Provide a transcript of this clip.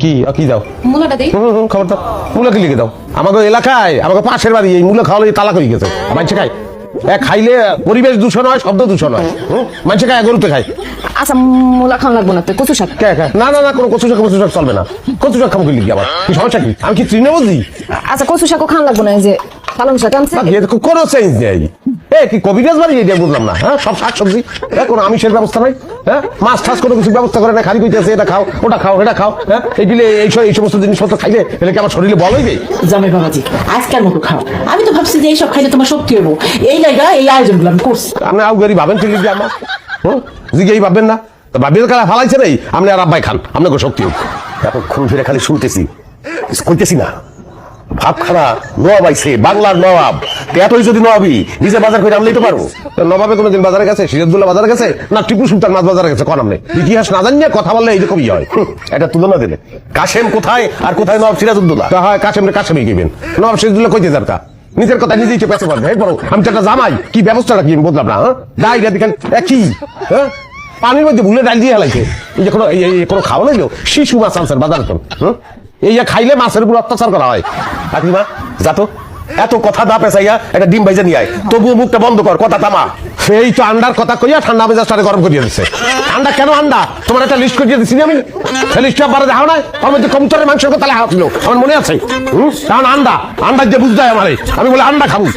কি কি দাও মূলাটা দেই খবর দাও মূলা কি লিখে দাও আমাকে এলাকায় আমাকে পাশের বাড়ি এই মূলা খাওয়ালে তালাক হয়ে গেছে মানুষে খায় খাইলে পরিবেশ দূষণ হয় শব্দ দূষণ হয় মানুষে খায় গরুতে খায় আচ্ছা মূলা খাওয়া লাগবো না তো কচু শাক না না না কোনো কচু শাক চলবে না কচু শাক খাবো কি লিখি আবার কি সমস্যা কি আমি কি তৃণে বুঝি আচ্ছা কচু শাকও খাওয়া লাগবো না এই যে পালং শাক আনছে কোনো চেঞ্জ নেই কি কবিরাজ বাড়ি এটা বুঝলাম না হ্যাঁ সব শাকসবজি কোনো আমিষের ব্যবস্থা নাই হ্যাঁ মাছ টাছ কোনো কিছু ব্যবস্থা করে না খালি কইতেছে এটা খাও ওটা খাও এটা খাও হ্যাঁ এইগুলো এই সমস্ত জিনিসপত্র খাইলে এলে কি আমার শরীরে বল হইবে জামাই বাবাজি আজকাল মতো খাও আমি তো ভাবছি যে এইসব খাইলে তোমার শক্তি হবো এই জায়গা এই আয়োজনগুলো আমি করছি আপনি আউগারি ভাবেন ঠিক যে আমার জিগেই ভাববেন না ভাবির কালা ফালাইছে নেই আপনি আর আব্বাই খান আপনাকে শক্তি হোক এতক্ষণ ফিরে খালি শুনতেছি কইতেছি না ভাব খানা নবাব আইছে বাংলার নবাব এতই যদি নবাবি নিজে বাজার করে আনলেই তো পারবো নবাবে কোনোদিন বাজারে গেছে সিরাজদুল্লাহ বাজারে গেছে না টিপু সুলতান মাছ বাজারে গেছে কোন আমনে ইতিহাস না জানিয়ে কথা বললে এইরকমই হয় এটা তুলনা দিলে কাশেম কোথায় আর কোথায় নবাব সিরাজউদ্দৌলা তা হয় কাশেমই গেবেন নবাব সিরাজদুল্লাহ কইতে যারকা নিজের কথা নিজেই চেপে পারবে বড় আমি তো একটা জামাই কি ব্যবস্থাটা কি বুঝলাম না ডাইরিয়া দেখেন একই হ্যাঁ পানির মধ্যে ভুলে ডাল দিয়ে হেলাইছে এই যে কোনো খাওয়া নাইলো শিশু মাছ আনছেন বাজারে তো এই খাইলে মাছের উপর অত্যাচার করা হয় কাকিমা যাতো এত কথা না পেঁচাইয়া একটা ডিম ভাইজা নিয়ে আয় তবুও মুখটা বন্ধ কর কথা থামা সেই তো আন্ডার কথা কইয়া ঠান্ডা মেজাজটারে গরম করিয়ে দিচ্ছে আন্ডা কেন আন্ডা তোমার একটা লিস্ট করিয়ে দিচ্ছি আমি লিস্ট বারে দেখাও না তার মধ্যে কবুতরের মাংসের কথা লেখা ছিল আমার মনে আছে কারণ আন্ডা যে বুঝতে হয় আমারে আমি বলে আন্ডা খাবো